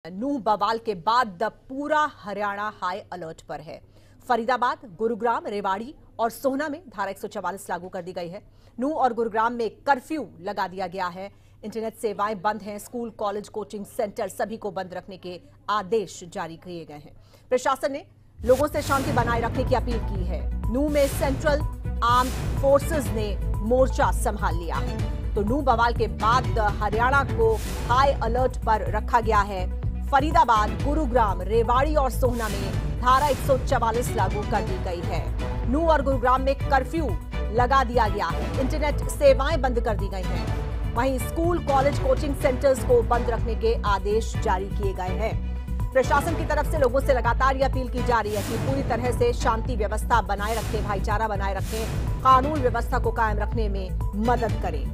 नूह बवाल के बाद पूरा हरियाणा हाई अलर्ट पर है। फरीदाबाद, गुरुग्राम, रेवाड़ी और सोहना में धारा 144 लागू कर दी गई है। नूह और गुरुग्राम में कर्फ्यू लगा दिया गया है। इंटरनेट सेवाएं बंद हैं। स्कूल, कॉलेज, कोचिंग सेंटर सभी को बंद रखने के आदेश जारी किए गए हैं। प्रशासन ने लोगों से शांति बनाए रखने की अपील की है। नूह में सेंट्रल आर्म्ड फोर्सेज ने मोर्चा संभाल लिया है। तो नूह बवाल के बाद हरियाणा को हाई अलर्ट पर रखा गया है। फरीदाबाद, गुरुग्राम, रेवाड़ी और सोहना में धारा 144 लागू कर दी गई है। नूह और गुरुग्राम में कर्फ्यू लगा दिया गया है। इंटरनेट सेवाएं बंद कर दी गई हैं। वहीं स्कूल, कॉलेज, कोचिंग सेंटर्स को बंद रखने के आदेश जारी किए गए हैं। प्रशासन की तरफ से लोगों से लगातार यह अपील की जा रही है कि पूरी तरह से शांति व्यवस्था बनाए रखें, भाईचारा बनाए रखें, कानून व्यवस्था को कायम रखने में मदद करें।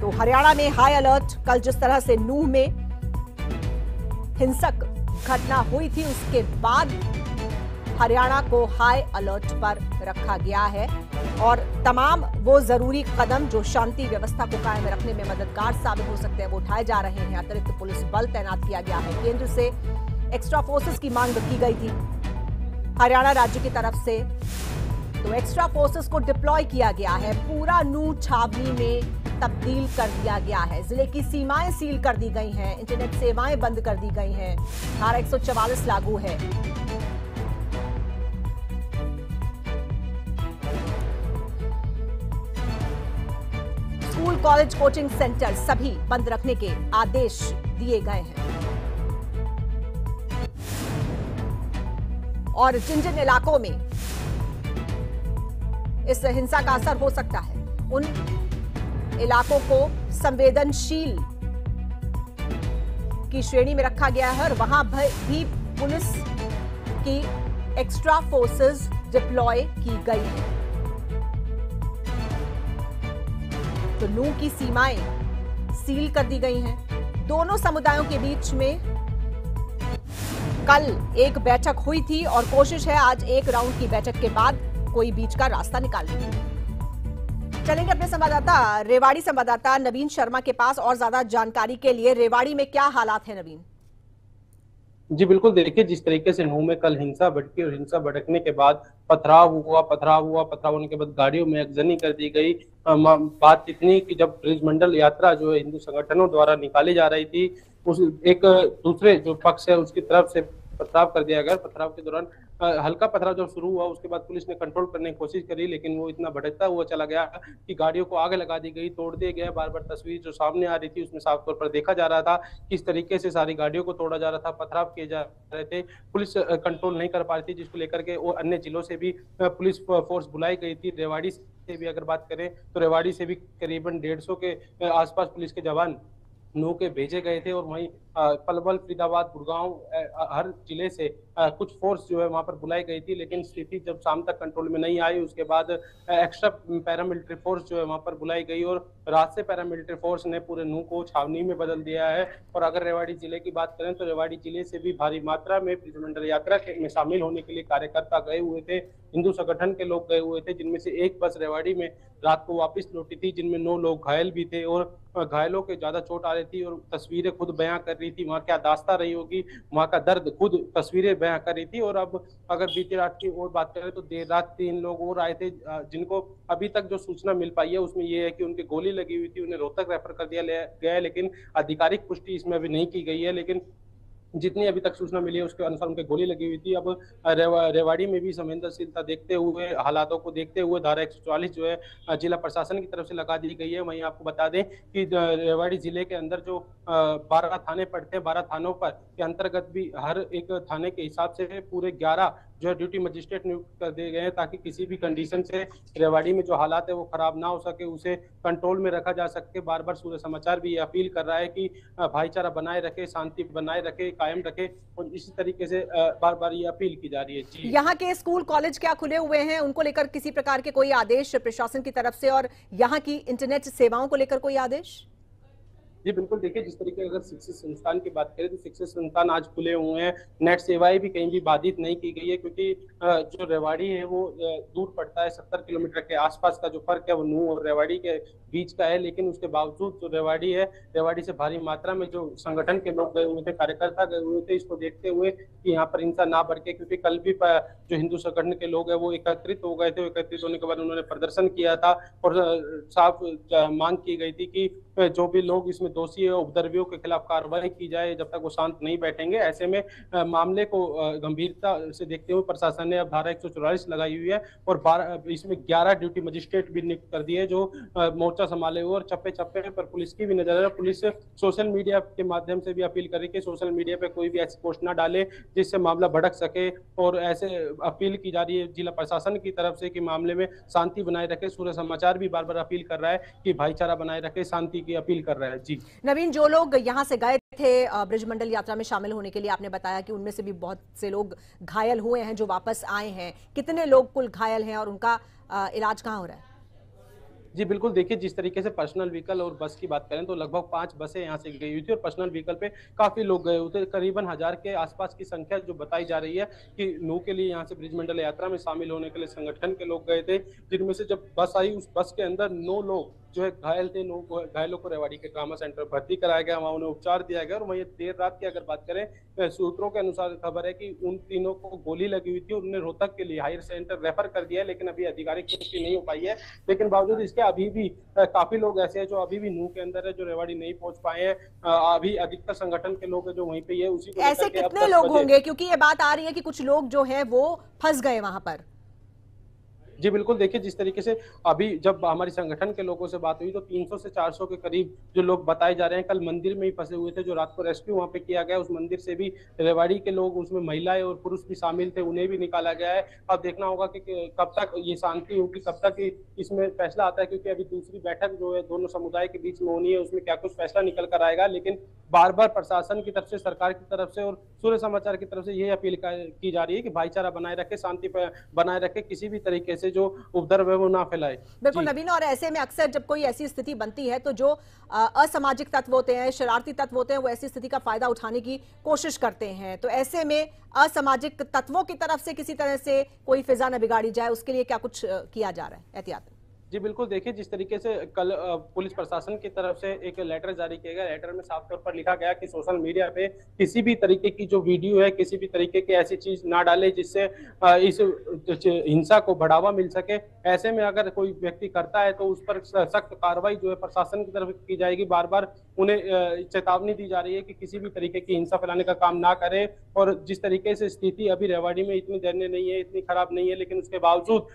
तो हरियाणा में हाई अलर्ट। कल जिस तरह से नूह में हिंसक घटना हुई थी, उसके बाद हरियाणा को हाई अलर्ट पर रखा गया है और तमाम वो जरूरी कदम जो शांति व्यवस्था को कायम रखने में मददगार साबित हो सकते हैं वो उठाए जा रहे हैं। अतिरिक्त पुलिस बल तैनात किया गया है। केंद्र से एक्स्ट्रा फोर्सेस की मांग की गई थी हरियाणा राज्य की तरफ से, तो एक्स्ट्रा फोर्सेस को डिप्लॉय किया गया है। पूरा नूह छावनी में तब्दील कर दिया गया है। जिले की सीमाएं सील कर दी गई हैं। इंटरनेट सेवाएं बंद कर दी गई हैं। धारा 144 लागू है। स्कूल, कॉलेज, कोचिंग सेंटर सभी बंद रखने के आदेश दिए गए हैं। और जिन जिन इलाकों में इस हिंसा का असर हो सकता है उन इलाकों को संवेदनशील की श्रेणी में रखा गया है और वहां भी पुलिस की एक्स्ट्रा फोर्सेस डिप्लॉय की गई है। तो नूह की सीमाएं सील कर दी गई हैं। दोनों समुदायों के बीच में कल एक बैठक हुई थी और कोशिश है आज एक राउंड की बैठक के बाद कोई बीच का रास्ता निकालने की। चलेंगे अपने संवाददाता, रेवाड़ी संवाददाता नवीन शर्मा के पास और ज्यादा जानकारी के लिए। रेवाड़ी में क्या हालात है नवीन? जी बिल्कुल, देखिए जिस तरीके से नूह में कल हिंसा भड़की और हिंसा भड़कने के बाद पथराव होने के बाद गाड़ियों में आगजनी कर दी गई। बात इतनी कि जब ब्रिजमंडल यात्रा जो है हिंदू संगठनों द्वारा निकाली जा रही थी, उस एक दूसरे जो पक्ष है उसकी तरफ से पथराव कर दिया गया। पथराव के दौरान हल्का पथराव जब शुरू हुआ उसके बाद पुलिस ने कंट्रोल करने की कोशिश करी, लेकिन वो इतना भड़कता हुआ चला गया कि गाड़ियों को आग लगा दी गई, तोड़ दिए गए। बार बार तस्वीर जो सामने आ रही थी उसमें साफ तौर पर देखा जा रहा था किस तरीके से सारी गाड़ियों को तोड़ा जा रहा था, पथराव किए जा रहे थे। पुलिस कंट्रोल नहीं कर पा रही थी, जिसको लेकर के और अन्य जिलों से भी पुलिस फोर्स बुलाई गई थी। रेवाड़ी से भी अगर बात करें तो रेवाड़ी से भी करीबन 150 के आसपास पुलिस के जवान नूह के भेजे गए थे और वहीं पलवल, फरीदाबाद, गुड़गांव हर जिले से कुछ फोर्स जो है वहां पर बुलाई गई थी। लेकिन स्थिति जब शाम तक कंट्रोल में नहीं आई उसके बाद एक्स्ट्रा पैरामिलिट्री फोर्स जो है वहां पर बुलाई गई और रात से पैरामिलिट्री फोर्स ने पूरे नूह को छावनी में बदल दिया है। और अगर रेवाड़ी जिले की बात करें तो रेवाड़ी जिले से भी भारी मात्रा में ब्रिजमंडल यात्रा में शामिल होने के लिए कार्यकर्ता गए हुए थे। हिंदू संगठन के लोग गए हुए थे, जिनमें से एक बस रेवाड़ी में रात को वापस लौटी थी, जिनमें 9 लोग घायल भी थे और घायलों के ज्यादा चोट आ रही थी और तस्वीरें खुद बयां कर रही थी। वहां क्या दास्तां रही होगी, वहां का दर्द खुद तस्वीरें बयां कर रही थी। और अब अगर बीती रात की और बात करें तो देर रात 3 लोग और आए थे, जिनको अभी तक जो सूचना मिल पाई है उसमें ये है कि उनकी गोली लगी हुई थी, उन्हें रोहतक रेफर कर दिया गया है, लेकिन आधिकारिक पुष्टि इसमें अभी नहीं की गई है। लेकिन जितनी अभी तक सूचना मिली है उसके अनुसार उनके गोली लगी हुई थी। अब रेवाड़ी में भी संवेदनशीलता देखते हुए, हालातों को देखते हुए धारा 144 जो है जिला प्रशासन की तरफ से लगा दी गई है। वहीं आपको बता दें कि रेवाड़ी जिले के अंदर जो 12 थाने पड़ते हैं, 12 थानों पर के अंतर्गत भी हर एक थाने के हिसाब से पूरे 11 जो है ड्यूटी मजिस्ट्रेट नियुक्त कर दिए गए हैं, ताकि किसी भी कंडीशन से रेवाड़ी में जो हालात है वो खराब ना हो सके, उसे कंट्रोल में रखा जा सके। बार बार सूर्य समाचार भी ये अपील कर रहा है कि भाईचारा बनाए रखे, शांति बनाए रखे, कायम रखे, और इसी तरीके से बार बार ये अपील की जा रही है। जी, यहाँ के स्कूल, कॉलेज क्या खुले हुए हैं? उनको लेकर किसी प्रकार के कोई आदेश प्रशासन की तरफ से, और यहाँ की इंटरनेट सेवाओं को लेकर कोई आदेश? जी बिल्कुल, देखिए जिस तरीके अगर शिक्षित संस्थान की बात करें तो शिक्षित संस्थान आज खुले हुए हैं, नेट सेवाएं भी कहीं भी बाधित नहीं की गई है, क्योंकि जो रेवाड़ी है वो दूर पड़ता है, 70 किलोमीटर के आसपास का जो फर्क है वो नूंह और रेवाड़ी के बीच का है, लेकिन उसके बावजूद जो रेवाड़ी है, रेवाड़ी से भारी मात्रा में जो संगठन के लोग गए हुए थे, कार्यकर्ता गए हुए थे, इसको देखते हुए कि यहाँ पर हिंसा ना बढ़ के, क्योंकि कल भी जो हिंदू संगठन के लोग हैं वो एकत्रित हो गए थे, एकत्रित होने के बाद उन्होंने प्रदर्शन किया था और साफ मांग की गई थी कि जो भी लोग इसमें दोषी है उपद्रवियों के खिलाफ कार्रवाई की जाए, जब तक वो शांत नहीं बैठेंगे। ऐसे में मामले को गंभीरता से देखते हुए प्रशासन ने अब धारा 144 लगाई हुई है और 12 इसमें 11 ड्यूटी मजिस्ट्रेट भी नियुक्त कर दिए जो मोर्चा संभाले हुए, और चप्पे चप्पे पर पुलिस की भी नजर है। पुलिस सोशल मीडिया के माध्यम से भी अपील करे कि सोशल मीडिया पे कोई भी ऐसी पोस्ट ना डाले जिससे मामला भड़क सके, और ऐसे अपील की जा रही है जिला प्रशासन की तरफ से कि मामले में शांति बनाए रखे। सूर्य समाचार भी बार बार अपील कर रहा है कि भाईचारा बनाए रखे, शांति की अपील कर रहा है। जी नवीन, जो लोग यहां से गए थे ब्रिजमंडल यात्रा में शामिल होने के लिए, आपने बताया कि उनमें से भी बहुत से लोग घायल हुए हैं जो वापस आए हैं। कितने लोग कुल घायल हैं और उनका इलाज कहां हो रहा है? जी बिल्कुल, देखिए जिस तरीके से पर्सनल व्हीकल और बस की बात करें तो लगभग 5 बसें यहाँ से गई हुई थी और पर्सनल व्हीकल पे काफी लोग गए हुए थे। करीबन 1000 के आसपास की संख्या जो बताई जा रही है कि नूह के लिए यहाँ से ब्रिजमंडल यात्रा में शामिल होने के लिए संगठन के लोग गए थे, जिनमें से जब बस आई उस बस के अंदर 9 लोग जो है घायल थे। 9 घायलों को रेवाड़ी के ट्रामा सेंटर भर्ती कराया गया, वहाँ उन्हें उपचार दिया गया। और वहीं देर रात की अगर बात करें, सूत्रों के अनुसार खबर है कि उन तीनों को गोली लगी हुई थी और उन्हें रोहतक के लिए हायर सेंटर रेफर कर दिया है, लेकिन अभी आधिकारिक पुष्टि नहीं हो पाई है। लेकिन बावजूद इसके अभी भी काफी लोग ऐसे हैं जो अभी भी नूह के अंदर है, जो रेवाड़ी नहीं पहुंच पाए हैं। अभी अधिकतर संगठन के लोग जो वहीं पे है, उसी को ऐसे कितने लोग होंगे, क्योंकि ये बात आ रही है कि कुछ लोग जो है वो फंस गए वहां पर? जी बिल्कुल, देखिए जिस तरीके से अभी जब हमारी संगठन के लोगों से बात हुई तो 300 से 400 के करीब जो लोग बताए जा रहे हैं कल मंदिर में ही फंसे हुए थे, जो रात को रेस्क्यू वहां पे किया गया। उस मंदिर से भी रेवाड़ी के लोग, उसमें महिलाएं और पुरुष भी शामिल थे, उन्हें भी निकाला गया है। अब देखना होगा कि कब तक ये शांति होगी, कब तक इसमें फैसला आता है, क्योंकि अभी दूसरी बैठक जो है दोनों समुदाय के बीच में होनी है, उसमें क्या कुछ फैसला निकल कर आएगा। लेकिन बार बार प्रशासन की तरफ से, सरकार की तरफ से और सूर्य समाचार की तरफ से यही अपील की जा रही है कि भाईचारा बनाए रखे, शांति बनाए रखे, किसी भी तरीके से जो उपद्रव है वो ना फैलाए। बिल्कुल नवीन, और ऐसे में अक्सर जब कोई ऐसी स्थिति बनती है तो जो असामाजिक तत्व होते हैं, शरारती तत्व होते हैं, वो ऐसी स्थिति का फायदा उठाने की कोशिश करते हैं। तो ऐसे में असामाजिक तत्वों की तरफ से किसी तरह से कोई फिजा न बिगाड़ी जाए, उसके लिए क्या कुछ किया जा रहा है एहतियात? जी बिल्कुल, देखिए जिस तरीके से कल पुलिस प्रशासन की तरफ से एक लेटर जारी किया गया, लेटर में साफ तौर पर लिखा गया कि सोशल मीडिया पे किसी भी तरीके की जो वीडियो है, किसी भी तरीके की ऐसी चीज ना डाले जिससे इस हिंसा को बढ़ावा मिल सके। ऐसे में अगर कोई व्यक्ति करता है तो उस पर सख्त कार्रवाई जो है प्रशासन की तरफ की जाएगी। बार बार उन्हें चेतावनी दी जा रही है कि किसी भी तरीके की हिंसा फैलाने का काम ना करें। और जिस तरीके से स्थिति अभी रेवाड़ी में इतनी दयनीय नहीं है, इतनी खराब नहीं है, लेकिन उसके बावजूद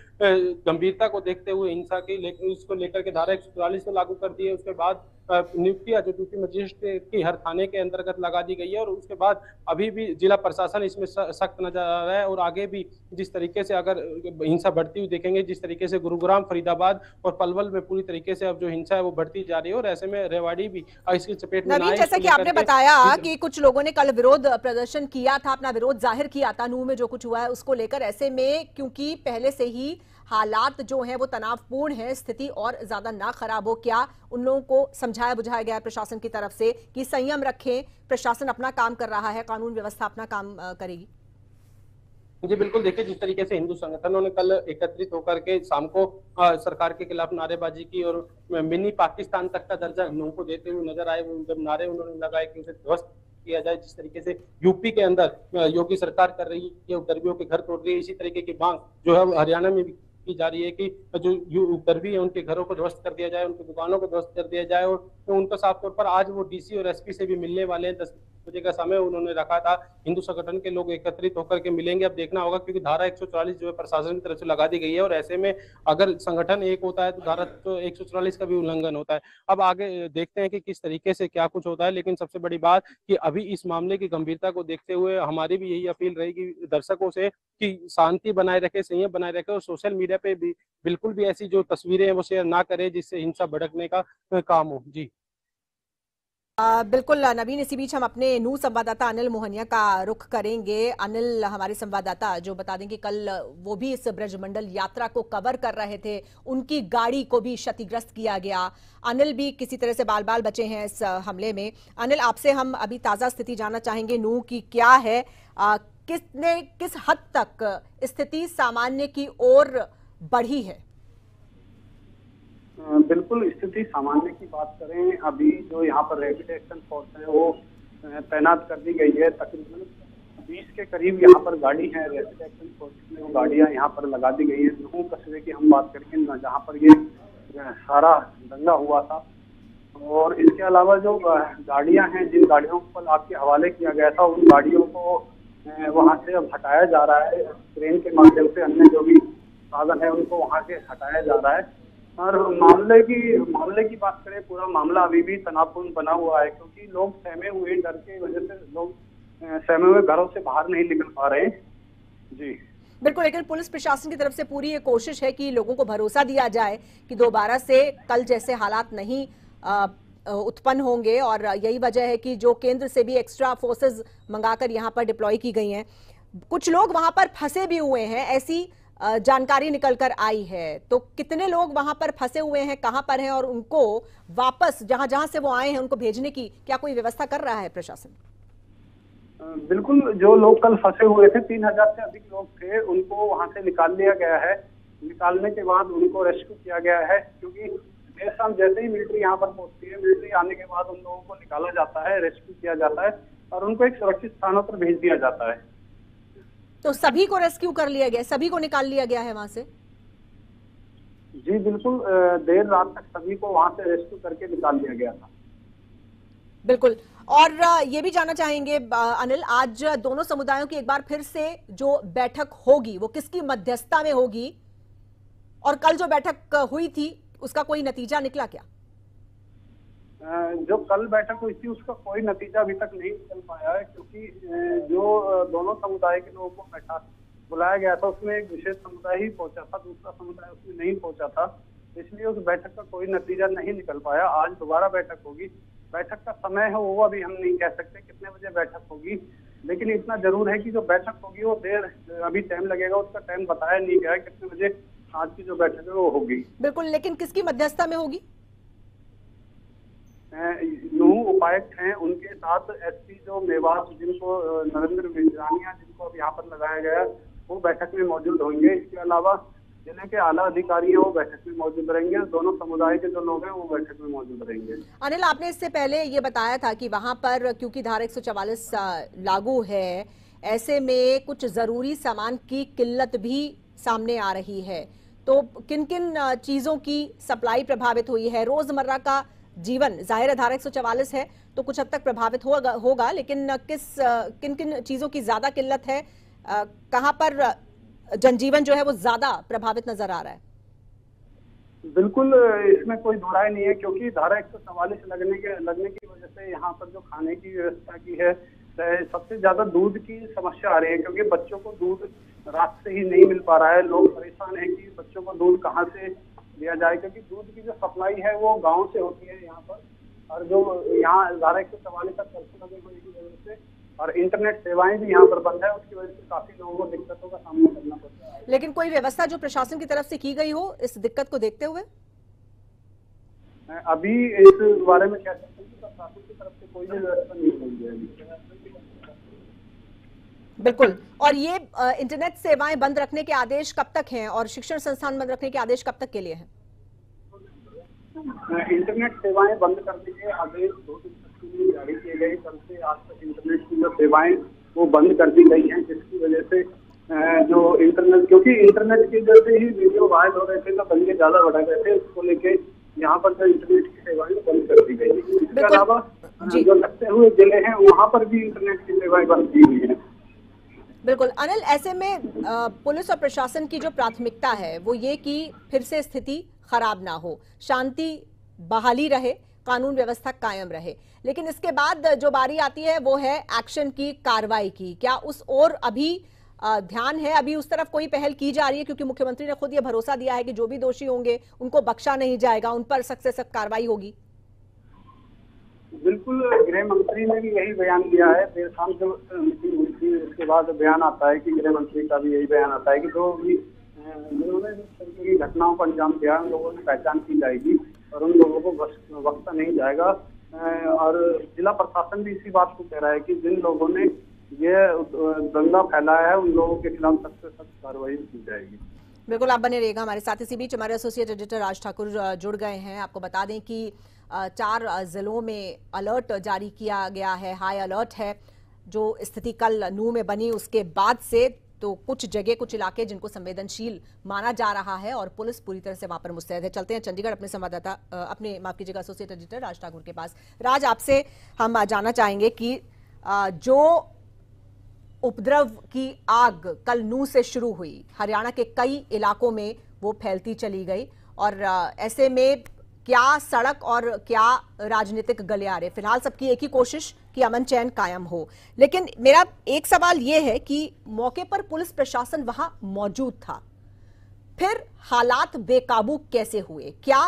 गंभीरता को देखते हुए हिंसा की उसको लेकर के धारा 144 को लागू कर दी है। उसके बाद नियुक्तियां जो ड्यूटी मजिस्ट्रेट की हर थाने के अंतर्गत लगा दी गई है, और उसके बाद अभी भी जिला प्रशासन इसमें सख्त नजर आ रहा है। और आगे भी जिस तरीके से अगर हिंसा बढ़ती हुई देखेंगे, जिस तरीके से गुरुग्राम, फरीदाबाद और पलवल में पूरी तरीके से अब जो हिंसा है वो बढ़ती जा रही है, और ऐसे में रेवाड़ी भी इसकी चपेट में नवीन, जैसा कि आपने बताया कि कुछ लोगों ने कल विरोध प्रदर्शन किया था, अपना विरोध जाहिर किया था नूह में जो कुछ हुआ है उसको लेकर। ऐसे में क्योंकि पहले से ही हालात जो हैं वो तनावपूर्ण है, स्थिति और ज्यादा ना खराब हो, क्या उन लोगों को समझाया बुझाया गया है प्रशासन की तरफ से कि संयम रखें, प्रशासन अपना काम कर रहा है, कानून व्यवस्था अपना काम करेगी? जी बिल्कुल, देखिए जिस तरीके से हिंदू संगठनों ने कल एकत्रित होकर के शाम को सरकार के खिलाफ नारेबाजी की और मिनी पाकिस्तान तक का दर्जा नूह को देते हुए नजर आए। वो जब नारे उन्होंने लगाए कि उसे ध्वस्त किया जाए, जिस तरीके से यूपी के अंदर योगी सरकार कर रही है, उपद्रवियों के घर तोड़ रही है, इसी तरीके की मांग जो है हरियाणा में भी की जा रही है कि जो उपद्रवी है उनके घरों को ध्वस्त कर दिया जाए, उनकी दुकानों को ध्वस्त कर दिया जाए। और तो उनका साफ तौर पर आज वो डीसी और एसपी से भी मिलने वाले हैं। 10 बजे का समय उन्होंने रखा था। हिंदू संगठन के लोग एकत्रित होकर के मिलेंगे। अब देखना होगा, क्योंकि धारा 144 जो है प्रशासन की तरफ से लगा दी गई है, और ऐसे में अगर संगठन एक होता है तो धारा तो 144 का भी उल्लंघन होता है। अब आगे देखते हैं कि किस तरीके से क्या कुछ होता है, लेकिन सबसे बड़ी बात कि अभी इस मामले की गंभीरता को देखते हुए हमारी भी यही अपील रहेगी दर्शकों से कि शांति बनाए रखे, संयम बनाए रखे, और सोशल मीडिया पे भी बिल्कुल भी ऐसी जो तस्वीरें हैं वो शेयर ना करें जिससे हिंसा भड़कने का काम हो। जी। बिल्कुल नवीन, इसी बीच हम अपने नू संवाददाता अनिल मोहनिया का रुख करेंगे। अनिल, हमारे संवाददाता जो बता दें कि कल वो भी इस ब्रजमंडल यात्रा को कवर कर रहे थे, उनकी गाड़ी को भी क्षतिग्रस्त किया गया। अनिल भी किसी तरह से बाल बाल बचे हैं इस हमले में। अनिल, आपसे हम अभी ताजा स्थिति जानना चाहेंगे नू की क्या है, किस हद तक स्थिति सामान्य की ओर बढ़ी है? बिल्कुल, स्थिति सामान्य की बात करें, अभी जो यहाँ पर रैपिड एक्शन फोर्स है वो तैनात कर दी गई है। तकरीबन 20 के करीब यहाँ पर गाड़ी है रैपिड एक्शन फोर्स में, वो गाड़ियाँ यहाँ पर लगा दी गई है। नूह कस्बे की हम बात करेंगे जहाँ पर ये सारा दंगा हुआ था, और इसके अलावा जो गाड़ियाँ हैं, जिन गाड़ियों को आपके हवाले किया गया था, उन गाड़ियों को वहाँ से अब हटाया जा रहा है ट्रेन के माध्यम से। अन्य जो भी साधन है उनको वहाँ से हटाया जा रहा है। और मामले की बात करें, पूरा मामला अभी भी तनावपूर्ण बना हुआ है, क्योंकि लोग सहमे हुए, डर की वजह से लोग सहमे हुए घरों से बाहर नहीं निकल पा रहे हैं। जी बिल्कुल, लेकिन पुलिस प्रशासन की तरफ से पूरी ये कोशिश है कि लोगों को भरोसा दिया जाए कि दोबारा से कल जैसे हालात नहीं उत्पन्न होंगे, और यही वजह है कि जो केंद्र से भी एक्स्ट्रा फोर्सेस मंगाकर यहाँ पर डिप्लॉय की गई हैं। कुछ लोग वहां पर फंसे भी हुए हैं, ऐसी जानकारी निकल कर आई है। तो कितने लोग वहां पर फंसे हुए हैं, कहां पर हैं, और उनको वापस जहां जहां से वो आए हैं उनको भेजने की क्या कोई व्यवस्था कर रहा है प्रशासन? बिल्कुल, जो लोग कल फंसे हुए थे, 3000 से अधिक लोग थे, उनको वहां से निकाल लिया गया है। निकालने के बाद उनको रेस्क्यू किया गया है, क्योंकि देर शाम जैसे ही मिलिट्री यहाँ पर पहुंचती है, मिलिट्री आने के बाद उन लोगों को निकाला जाता है, रेस्क्यू किया जाता है और उनको एक सुरक्षित स्थानों पर भेज दिया जाता है। तो सभी को रेस्क्यू कर लिया गया, सभी को निकाल लिया गया है वहां से? जी बिल्कुल, देर रात तक सभी को वहां से रेस्क्यू करके निकाल लिया गया था। बिल्कुल, और ये भी जानना चाहेंगे अनिल, आज दोनों समुदायों की एक बार फिर से जो बैठक होगी वो किसकी मध्यस्थता में होगी, और कल जो बैठक हुई थी उसका कोई नतीजा निकला क्या? जो कल बैठक हुई थी उसका कोई नतीजा अभी तक नहीं निकल पाया है, क्योंकि जो दोनों समुदाय के लोगों को बुलाया गया था उसमें एक विशेष समुदाय ही पहुंचा था, दूसरा समुदाय उसमें नहीं पहुंचा था, इसलिए उस बैठक का कोई नतीजा नहीं निकल पाया। आज दोबारा बैठक होगी। बैठक का समय है वो अभी हम नहीं कह सकते कितने बजे बैठक होगी, लेकिन इतना जरूर है कि जो बैठक होगी वो देर अभी टाइम लगेगा, उसका टाइम बताया नहीं गया है कितने बजे आज की जो बैठक है वो होगी। बिल्कुल, लेकिन किसकी मध्यस्थता में होगी? नूह उपायुक्त हैं, उनके साथ एसपी जो मेवात, जिनको नरेंद्र विजरानिया, जिनको अब यहाँ पर लगाया गया, वो बैठक में मौजूद होंगे। इसके अलावा जिले के आला अधिकारी हैं वो बैठक में मौजूद रहेंगे, दोनों समुदाय के जो लोग हैं वो बैठक में मौजूद रहेंगे। अनिल, आपने इससे पहले ये बताया था कि वहां पर क्योंकि धारा 144 लागू है, ऐसे में कुछ जरूरी सामान की किल्लत भी सामने आ रही है। तो किन किन चीजों की सप्लाई प्रभावित हुई है? रोजमर्रा का जीवन, जाहिर है धारा 144 है तो कुछ हद तक प्रभावित होगा, लेकिन किन किन चीजों की ज्यादा किल्लत है, कहां पर जनजीवन जो है वो ज्यादा प्रभावित नजर आ रहा है? बिल्कुल, इसमें कोई दोहराई नहीं है, क्योंकि धारा 144 लगने की वजह से यहाँ पर जो खाने की व्यवस्था की है, सबसे ज्यादा दूध की समस्या आ रही है, क्योंकि बच्चों को दूध रात से ही नहीं मिल पा रहा है। लोग परेशान हैं कि बच्चों को दूध कहाँ से दिया जाए, क्योंकि दूध की जो सप्लाई है वो गांव से होती है यहाँ पर, और जो यहाँ धारा 144 तक कर्फ्यू लगे होने की वजह से और इंटरनेट सेवाएं भी यहाँ पर बंद है, उसकी वजह से काफी लोगों को दिक्कतों का सामना करना पड़ता है। लेकिन कोई व्यवस्था जो प्रशासन की तरफ से की गई हो इस दिक्कत को देखते हुए? अभी इस बारे में कह सकते हैं कि प्रशासन की तरफ से कोई भी व्यवस्था नहीं हुई है। बिल्कुल, और ये इंटरनेट सेवाएं बंद रखने के आदेश कब तक हैं, और शिक्षण संस्थान बंद रखने के आदेश कब तक के लिए हैं? इंटरनेट सेवाएं बंद करने के आदेश 2 दिन तक के लिए जारी किए गए। कल से आज तक इंटरनेट की जो सेवाएं वो बंद कर दी गई हैं, जिसकी वजह से जो इंटरनेट, क्योंकि इंटरनेट की वजह से ही वीडियो वायरल हो रहे थे तो दंगे ज्यादा बढ़ा गए थे, उसको लेके यहाँ पर जो इंटरनेट की सेवाएं बंद कर दी गई। इसके अलावा जो लगते हुए जिले हैं वहाँ पर भी इंटरनेट की सेवाएं बंद की हुई है। बिल्कुल अनिल, ऐसे में पुलिस और प्रशासन की जो प्राथमिकता है वो ये कि फिर से स्थिति खराब ना हो, शांति बहाली रहे, कानून व्यवस्था कायम रहे, लेकिन इसके बाद जो बारी आती है वो है एक्शन की, कार्रवाई की। क्या उस ओर अभी ध्यान है, अभी उस तरफ कोई पहल की जा रही है? क्योंकि मुख्यमंत्री ने खुद ये भरोसा दिया है कि जो भी दोषी होंगे उनको बख्शा नहीं जाएगा, उन पर सख्त से सख्त कार्रवाई होगी। बिल्कुल, जो लक्ष्य हुए जिले हैं वहां पर भी इंटरनेट की सेवाएं बंद कर दी गई हैं, जिसकी वजह से जो लक्ष्य हुए जिले हैं वहां पर भी इंटरनेट की सेवाएं बंद कर दी गई हैं। इसके अलावा जो लखते हुए जिले हैं वहां पर भी इंटरनेट की सेवाएं बंद की हुई है। बिल्कुल, और ये इंटरनेट सेवाएं बंद रखने के आदेश कब तक के लिए हैं? बिल्कुल, गृह मंत्री ने भी यही बयान दिया है। देर शाम जब मीटिंग हुई थी उसके बाद बयान आता है कि गृह मंत्री का भी यही बयान आता है कि जो भी जिन्होंने इस तरीके की घटनाओं को अंजाम दिया उन लोगों की पहचान की जाएगी और उन लोगों को बख्शा नहीं जाएगा। और जिला प्रशासन भी इसी बात को कह रहा है कि जिन लोगों ने ये दंगा फैलाया है उन लोगों के खिलाफ सख्त से सख्त कार्रवाई की जाएगी। बिल्कुल, आप बने रहिएगा हमारे साथ। इसी बीच हमारे एसोसिएट एडिटर राज ठाकुर जुड़ गए हैं। आपको बता दें कि 4 जिलों में अलर्ट जारी किया गया है, हाई अलर्ट है। जो स्थिति कल नूह में बनी उसके बाद से तो कुछ जगह, कुछ इलाके जिनको संवेदनशील माना जा रहा है और पुलिस पूरी तरह से वहां पर मुस्तैद है। चलते हैं चंडीगढ़ अपने संवाददाता, अपने माफ कीजिएगा एसोसिएट एडिटर राज ठाकुर के पास। राज, आपसे हम जानना चाहेंगे कि जो उपद्रव की आग कल नूह से शुरू हुई, हरियाणा के कई इलाकों में वो फैलती चली गई और ऐसे में क्या सड़क और क्या राजनीतिक गलियारे, फिलहाल सबकी एक ही कोशिश कि अमन चैन कायम हो। लेकिन मेरा एक सवाल यह है कि मौके पर पुलिस प्रशासन वहां मौजूद था, फिर हालात बेकाबू कैसे हुए? क्या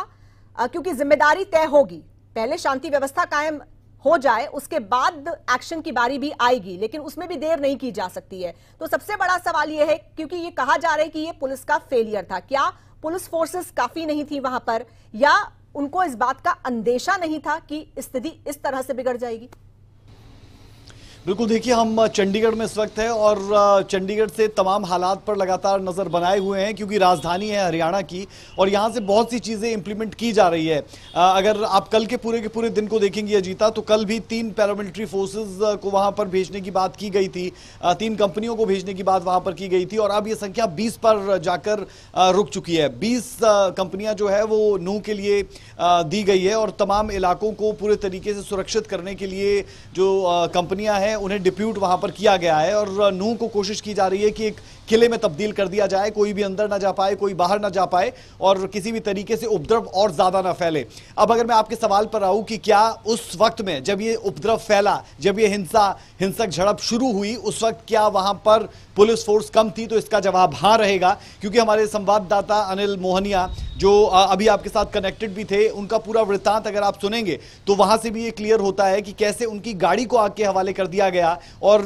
क्योंकि जिम्मेदारी तय होगी, पहले शांति व्यवस्था कायम हो जाए उसके बाद एक्शन की बारी भी आएगी, लेकिन उसमें भी देर नहीं की जा सकती है। तो सबसे बड़ा सवाल यह है, क्योंकि ये कहा जा रहा है कि ये पुलिस का फेलियर था, क्या पुलिस फोर्सेस काफी नहीं थी वहां पर, या उनको इस बात का अंदेशा नहीं था कि स्थिति इस तरह से बिगड़ जाएगी? बिल्कुल, देखिए हम चंडीगढ़ में इस वक्त है और चंडीगढ़ से तमाम हालात पर लगातार नज़र बनाए हुए हैं क्योंकि राजधानी है हरियाणा की और यहाँ से बहुत सी चीज़ें इंप्लीमेंट की जा रही है। अगर आप कल के पूरे दिन को देखेंगे अजीता, तो कल भी 3 पैरामिलिट्री फोर्सेस को वहाँ पर भेजने की बात की गई थी, 3 कंपनियों को भेजने की बात वहाँ पर की गई थी और अब ये संख्या 20 पर जाकर रुक चुकी है। 20 कंपनियाँ जो है वो नूह के लिए दी गई है और तमाम इलाकों को पूरे तरीके से सुरक्षित करने के लिए जो कंपनियाँ हैं उन्हें डिप्यूट वहां पर किया गया है और नूह को कोशिश की जा रही है कि एक किले में तब्दील कर दिया जाए, कोई भी अंदर ना जा पाए, कोई बाहर ना जा पाए और किसी भी तरीके से उपद्रव और ज्यादा ना फैले। अब अगर मैं आपके सवाल पर आऊं कि क्या उस वक्त में जब ये उपद्रव फैला, जब ये हिंसक झड़प शुरू हुई, उस वक्त क्या वहां पर पुलिस फोर्स कम थी, तो इसका जवाब हाँ रहेगा क्योंकि हमारे संवाददाता अनिल मोहनिया जो अभी आपके साथ कनेक्टेड भी थे, उनका पूरा वृत्तांत अगर आप सुनेंगे तो वहां से भी ये क्लियर होता है कि कैसे उनकी गाड़ी को आग के हवाले कर दिया गया और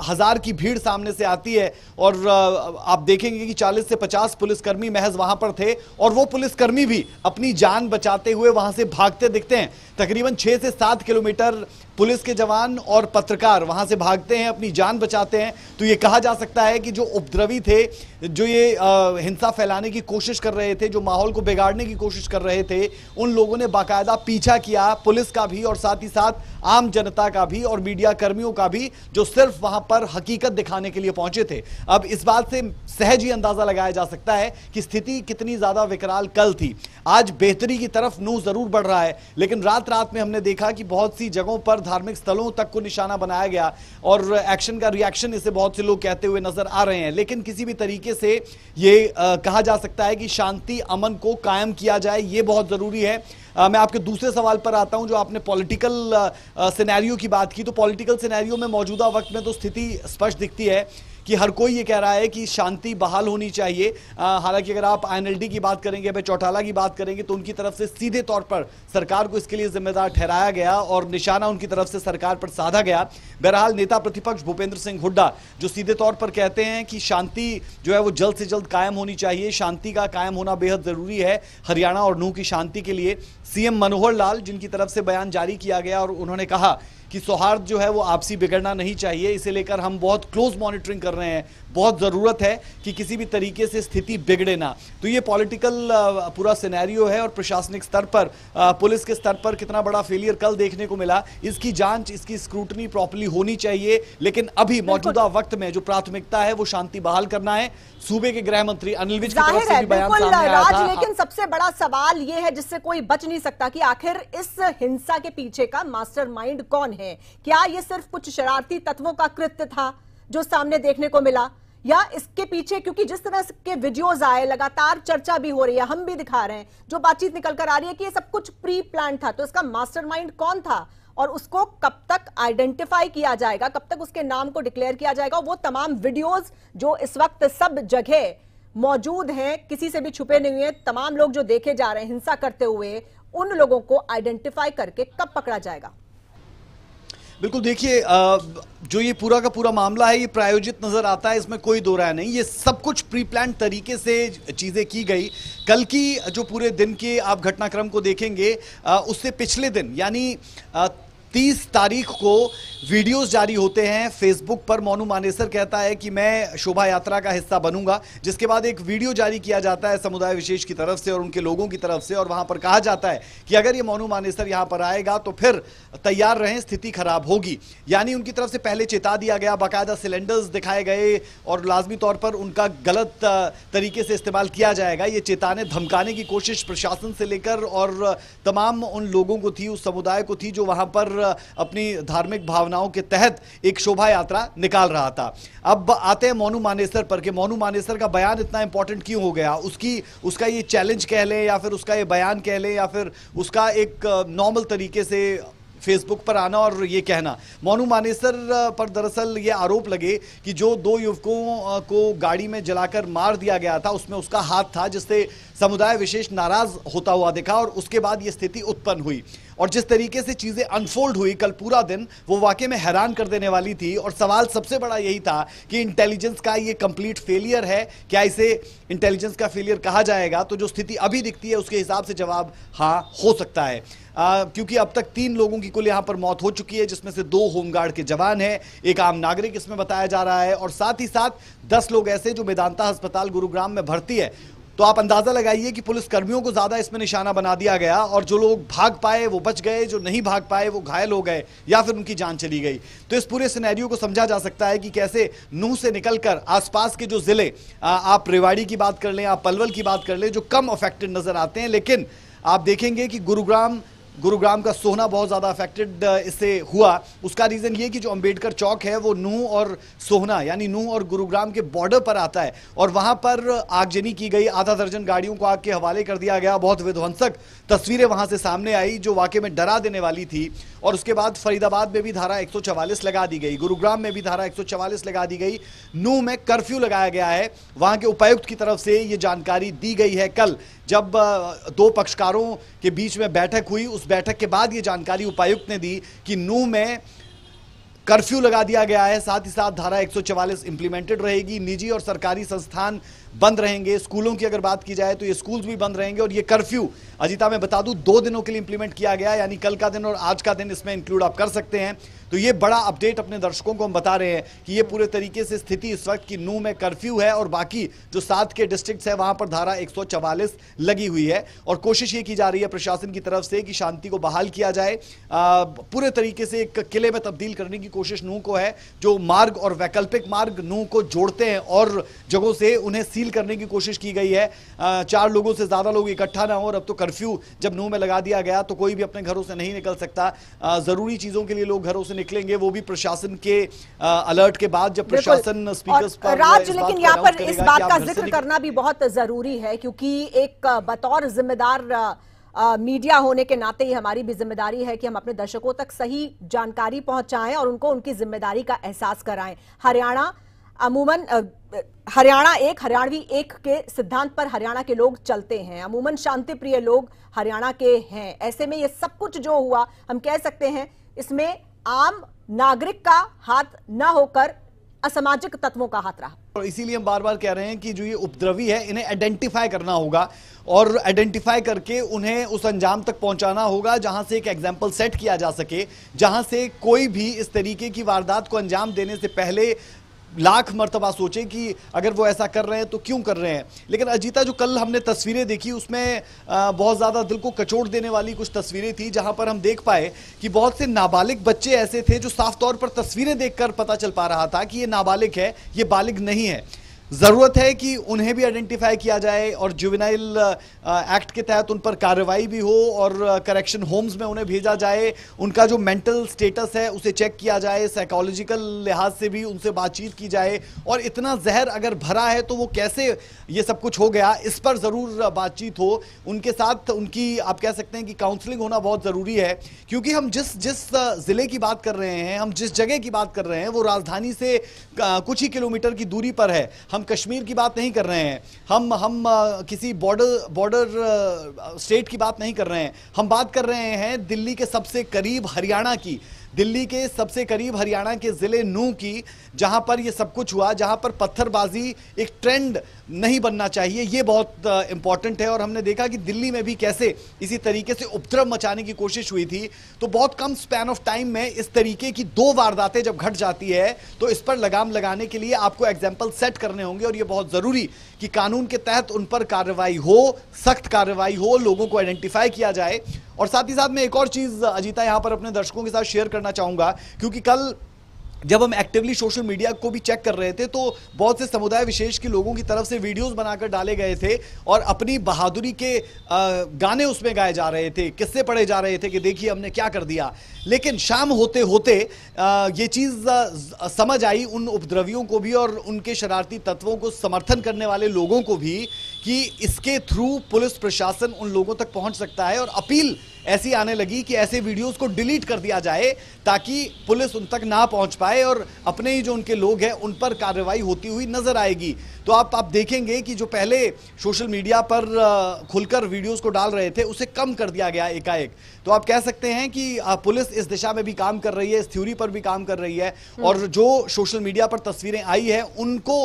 1000 की भीड़ सामने से आती है और आप देखेंगे कि 40 से 50 पुलिसकर्मी महज वहां पर थे और वो पुलिसकर्मी भी अपनी जान बचाते हुए वहां से भागते दिखते हैं। तकरीबन 6 से 7 किलोमीटर पुलिस के जवान और पत्रकार वहां से भागते हैं, अपनी जान बचाते हैं। तो ये कहा जा सकता है कि जो उपद्रवी थे, जो ये हिंसा फैलाने की कोशिश कर रहे थे, जो माहौल को बिगाड़ने की कोशिश कर रहे थे, उन लोगों ने बाकायदा पीछा किया, पुलिस का भी और साथ ही साथ आम जनता का भी और मीडिया कर्मियों का भी, जो सिर्फ वहां पर हकीकत दिखाने के लिए पहुंचे थे। अब इस बात से सहज ही अंदाजा लगाया जा सकता है कि स्थिति कितनी ज्यादा विकराल कल थी। आज बेहतरी की तरफ नूह जरूर बढ़ रहा है, लेकिन रात में हमने देखा कि बहुत सी जगहों पर धार्मिक स्थलों तक को निशाना बनाया गया और एक्शन का रिएक्शन इसे बहुत से लोग कहते हुए नजर आ रहे हैं। लेकिन किसी भी तरीके से ये कहा जा सकता है कि शांति अमन को कायम किया जाए, ये बहुत जरूरी है। मैं आपके दूसरे सवाल पर आता हूं, जो आपने पॉलिटिकल सिनेरियो की बात की, तो पॉलिटिकल सिनेरियो में मौजूदा वक्त में तो स्थिति स्पष्ट दिखती है कि हर कोई ये कह रहा है कि शांति बहाल होनी चाहिए। हालांकि अगर आप INLD की बात करेंगे, भाई चौटाला की बात करेंगे, तो उनकी तरफ से सीधे तौर पर सरकार को इसके लिए जिम्मेदार ठहराया गया और निशाना उनकी तरफ से सरकार पर साधा गया। बहरहाल नेता प्रतिपक्ष भूपेंद्र सिंह हुड्डा जो सीधे तौर पर कहते हैं कि शांति जो है वो जल्द से जल्द कायम होनी चाहिए, शांति का कायम होना बेहद जरूरी है हरियाणा और नूह की शांति के लिए। CM मनोहर लाल जिनकी तरफ से बयान जारी किया गया और उन्होंने कहा कि सौहार्द जो है वो आपसी बिगड़ना नहीं चाहिए, इसे लेकर हम बहुत क्लोज मॉनिटरिंग कर रहे हैं, बहुत ज़रूरत है कि किसी भी तरीके से स्थिति बिगड़े ना। तो ये पॉलिटिकल पूरा सिनेरियो है और प्रशासनिक स्तर पर, पुलिस के स्तर पर कितना बड़ा फेलियर कल देखने को मिला, इसकी जांच, इसकी स्क्रूटनी प्रॉपर्ली होनी चाहिए। लेकिन अभी मौजूदा वक्त में जो प्राथमिकता है वो शांति बहाल करना है। सूबे के गृह मंत्री अनिल विज की तरफ से भी बयान सामने आया था। लेकिन सबसे बड़ा सवाल यह है जिससे कोई बच नहीं सकता कि आखिर इस हिंसा के पीछे का मास्टरमाइंड कौन है? क्या यह सिर्फ कुछ शरारती तत्वों का कृत्य था जो सामने देखने को मिला, या इसके पीछे, क्योंकि जिस तरह के वीडियोस आए, लगातार चर्चा भी हो रही है, हम भी दिखा रहे हैं, जो बातचीत निकल कर आ रही है कि ये सब कुछ प्री प्लान था, तो इसका मास्टरमाइंड कौन था और उसको कब तक आइडेंटिफाई किया जाएगा, कब तक उसके नाम को डिक्लेयर किया जाएगा? वो तमाम वीडियोस जो इस वक्त सब जगह मौजूद हैं, किसी से भी छुपे नहीं हुए, तमाम लोग जो देखे जा रहे हैं हिंसा करते हुए, उन लोगों को आइडेंटिफाई करके कब पकड़ा जाएगा? बिल्कुल देखिए, जो ये पूरा का पूरा मामला है ये प्रायोजित नजर आता है, इसमें कोई दो राय नहीं। ये सब कुछ प्री प्लान तरीके से चीजें की गई। कल की जो पूरे दिन के आप घटनाक्रम को देखेंगे, उससे पिछले दिन यानी 30 तारीख को वीडियोस जारी होते हैं फेसबुक पर। मोनू मानेसर कहता है कि मैं शोभा यात्रा का हिस्सा बनूंगा, जिसके बाद एक वीडियो जारी किया जाता है समुदाय विशेष की तरफ से और उनके लोगों की तरफ से, और वहां पर कहा जाता है कि अगर ये मोनू मानेसर यहां पर आएगा तो फिर तैयार रहें, स्थिति खराब होगी। यानी उनकी तरफ से पहले चेता दिया गया, बाकायदा सिलेंडर्स दिखाए गए और लाजमी तौर पर उनका गलत तरीके से इस्तेमाल किया जाएगा। ये चेताने धमकाने की कोशिश प्रशासन से लेकर और तमाम उन लोगों को थी, उस समुदाय को थी जो वहां पर अपनी धार्मिक भावनाओं के तहत एक शोभा यात्रा निकाल रहा था। अब आते हैं मोनू मानेसर पर कि मोनू मानेसर का बयान इतना इंपॉर्टेंट क्यों हो गया। उसका ये चैलेंज कह लें या फिर उसका ये बयान कह लें या फिर उसका एक नॉर्मल तरीके से फेसबुक पर आना और ये कहना। मोनू मानेसर पर दरअसल ये आरोप लगे कि जो 2 युवकों को गाड़ी में जलाकर मार दिया गया था उसमें उसका हाथ था, जिससे समुदाय विशेष नाराज होता हुआ दिखा और उसके बाद ये स्थिति उत्पन्न हुई। और जिस तरीके से चीजें अनफोल्ड हुई कल पूरा दिन, वो वाकई में हैरान कर देने वाली थी। और सवाल सबसे बड़ा यही था कि इंटेलिजेंस का ये कंप्लीट फेलियर है, क्या इसे इंटेलिजेंस का फेलियर कहा जाएगा? तो जो स्थिति अभी दिखती है उसके हिसाब से जवाब हाँ हो सकता है, क्योंकि अब तक 3 लोगों की कुल यहां पर मौत हो चुकी है, जिसमें से 2 होमगार्ड के जवान हैं, एक आम नागरिक इसमें बताया जा रहा है, और साथ ही साथ 10 लोग ऐसे जो मेदांता अस्पताल गुरुग्राम में भर्ती है। तो आप अंदाजा लगाइए कि पुलिस कर्मियों को ज्यादा इसमें निशाना बना दिया गया और जो लोग भाग पाए वो बच गए, जो नहीं भाग पाए वो घायल हो गए या फिर उनकी जान चली गई। तो इस पूरे सिनेरियो को समझा जा सकता है कि कैसे नूंह से निकलकर आसपास के जो जिले, आप रेवाड़ी की बात कर लें, आप पलवल की बात कर लें, जो कम अफेक्टेड नजर आते हैं, लेकिन आप देखेंगे कि गुरुग्राम का सोहना बहुत ज़्यादा अफेक्टेड इससे हुआ। उसका रीज़न ये कि जो अंबेडकर चौक है वो नूंह और सोहना यानी नूंह और गुरुग्राम के बॉर्डर पर आता है और वहाँ पर आगजनी की गई, आधा दर्जन गाड़ियों को आग के हवाले कर दिया गया। बहुत विध्वंसक तस्वीरें वहाँ से सामने आई जो वाकई में डरा देने वाली थी। और उसके बाद फरीदाबाद में भी धारा 144 लगा दी गई, गुरुग्राम में भी धारा 144 लगा दी गई, नूंह में कर्फ्यू लगाया गया है। वहाँ के उपायुक्त की तरफ से ये जानकारी दी गई है कल, जब 2 पक्षकारों के बीच में बैठक हुई। उस बैठक के बाद ये जानकारी उपायुक्त ने दी कि नूंह में कर्फ्यू लगा दिया गया है, साथ ही साथ धारा 144 इंप्लीमेंटेड रहेगी, निजी और सरकारी संस्थान बंद रहेंगे, स्कूलों की अगर बात की जाए तो ये स्कूल्स भी बंद रहेंगे। और ये कर्फ्यू अजीता मैं बता दूं 2 दिनों के लिए इंप्लीमेंट किया गया, यानी कल का दिन और आज का दिन इसमें इंक्लूड आप कर सकते हैं। तो ये बड़ा अपडेट अपने दर्शकों को हम बता रहे हैं कि ये पूरे तरीके से स्थिति इस वक्त की नूंह में कर्फ्यू है और बाकी जो 7 के डिस्ट्रिक्ट्स है वहां पर धारा 144 लगी हुई है। और कोशिश ये की जा रही है प्रशासन की तरफ से कि शांति को बहाल किया जाए, पूरे तरीके से एक किले में तब्दील करने की कोशिश नूंह को है। जो मार्ग और वैकल्पिक मार्ग नूंह को जोड़ते हैं और जगहों से उन्हें सील करने की कोशिश की गई है। 4 लोगों से ज्यादा लोग इकट्ठा ना हो। और अब तो कर्फ्यू जब नूंह में लगा दिया गया तो कोई भी अपने घरों से नहीं निकल सकता। जरूरी चीजों के लिए लोग घरों से निकलेंगे, वो भी प्रशासन के अलर्ट के बाद, जब प्रशासन स्पीकर्स पर राज, लेकिन यहाँ पर इस बात का जिक्र करना भी बहुत जरूरी है क्योंकि एक बतौर जिम्मेदार मीडिया होने के नाते ही हमारी भी जिम्मेदारी है कि हम अपने दर्शकों तक सही जानकारी पहुंचाएं और उनको उनकी जिम्मेदारी का एहसास कराएं। हरियाणा एक, हरियाणवी एक के सिद्धांत पर हरियाणा के लोग चलते हैं। अमूमन शांति प्रिय लोग हरियाणा के हैं। ऐसे में ये सब कुछ जो हुआ, हम कह सकते हैं इसमें आम नागरिक का हाथ न होकर असामाजिक तत्वों का हाथ रहा। और इसीलिए हम बार बार कह रहे हैं कि जो ये उपद्रवी है इन्हें आइडेंटिफाई करना होगा और आइडेंटिफाई करके उन्हें उस अंजाम तक पहुंचाना होगा जहां से एक एग्जाम्पल सेट किया जा सके, जहां से कोई भी इस तरीके की वारदात को अंजाम देने से पहले लाख मर्तबा सोचे कि अगर वो ऐसा कर रहे हैं तो क्यों कर रहे हैं। लेकिन अजीता, जो कल हमने तस्वीरें देखी उसमें बहुत ज़्यादा दिल को कचोट देने वाली कुछ तस्वीरें थी, जहां पर हम देख पाए कि बहुत से नाबालिग बच्चे ऐसे थे जो साफ तौर पर तस्वीरें देखकर पता चल पा रहा था कि ये नाबालिग है, ये बालिग नहीं है। जरूरत है कि उन्हें भी आइडेंटिफाई किया जाए और जुवेनाइल एक्ट के तहत उन पर कार्रवाई भी हो और करेक्शन होम्स में उन्हें भेजा जाए, उनका जो मेंटल स्टेटस है उसे चेक किया जाए, साइकोलॉजिकल लिहाज से भी उनसे बातचीत की जाए। और इतना जहर अगर भरा है तो वो कैसे ये सब कुछ हो गया, इस पर ज़रूर बातचीत हो। उनके साथ उनकी आप कह सकते हैं कि काउंसलिंग होना बहुत ज़रूरी है, क्योंकि हम जिस ज़िले की बात कर रहे हैं, हम जिस जगह की बात कर रहे हैं वो राजधानी से कुछ ही किलोमीटर की दूरी पर है। हम कश्मीर की बात नहीं कर रहे हैं, हम किसी बॉर्डर स्टेट की बात नहीं कर रहे हैं, हम बात कर रहे हैं दिल्ली के सबसे करीब हरियाणा की, दिल्ली के सबसे करीब हरियाणा के जिले नूह की, जहां पर ये सब कुछ हुआ, जहां पर पत्थरबाजी एक ट्रेंड नहीं बनना चाहिए, ये बहुत इंपॉर्टेंट है। और हमने देखा कि दिल्ली में भी कैसे इसी तरीके से उपद्रव मचाने की कोशिश हुई थी। तो बहुत कम स्पैन ऑफ टाइम में इस तरीके की 2 वारदातें जब घट जाती है तो इस पर लगाम लगाने के लिए आपको एग्जाम्पल सेट करने होंगे, और ये बहुत जरूरी कि कानून के तहत उन पर कार्रवाई हो, सख्त कार्रवाई हो, लोगों को आइडेंटिफाई किया जाए। और साथ ही साथ मैं एक और चीज अजीता यहां पर अपने दर्शकों के साथ शेयर करना चाहूंगा, क्योंकि कल जब हम एक्टिवली सोशल मीडिया को भी चेक कर रहे थे तो बहुत से समुदाय विशेष के लोगों की तरफ से वीडियोस बनाकर डाले गए थे और अपनी बहादुरी के गाने उसमें गाए जा रहे थे, किस्से पढ़े जा रहे थे कि देखिए हमने क्या कर दिया। लेकिन शाम होते होते ये चीज समझ आई उन उपद्रवियों को भी और उनके शरारती तत्वों को समर्थन करने वाले लोगों को भी कि इसके थ्रू पुलिस प्रशासन उन लोगों तक पहुंच सकता है, और अपील ऐसी आने लगी कि ऐसे वीडियोस को डिलीट कर दिया जाए ताकि पुलिस उन तक ना पहुंच पाए और अपने ही जो उनके लोग हैं उन पर कार्रवाई होती हुई नजर आएगी। तो आप देखेंगे कि जो पहले सोशल मीडिया पर खुलकर वीडियोस को डाल रहे थे उसे कम कर दिया गया एकाएक। तो आप कह सकते हैं कि पुलिस इस दिशा में भी काम कर रही है, इस थ्योरी पर भी काम कर रही है, और जो सोशल मीडिया पर तस्वीरें आई है उनको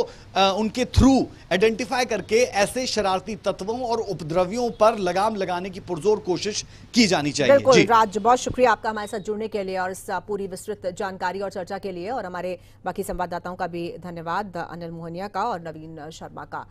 उनके थ्रू आइडेंटिफाई करके ऐसे शरारती तत्वों और उपद्रवियों पर लगाम लगाने की पुरजोर कोशिश की जानी चाहिए। बिल्कुल राज, बहुत शुक्रिया आपका हमारे साथ जुड़ने के लिए और इस पूरी विस्तृत जानकारी और चर्चा के लिए, और हमारे बाकी संवाददाताओं का भी धन्यवाद, अनिल मोहनिया का और नवीन शर्मा का।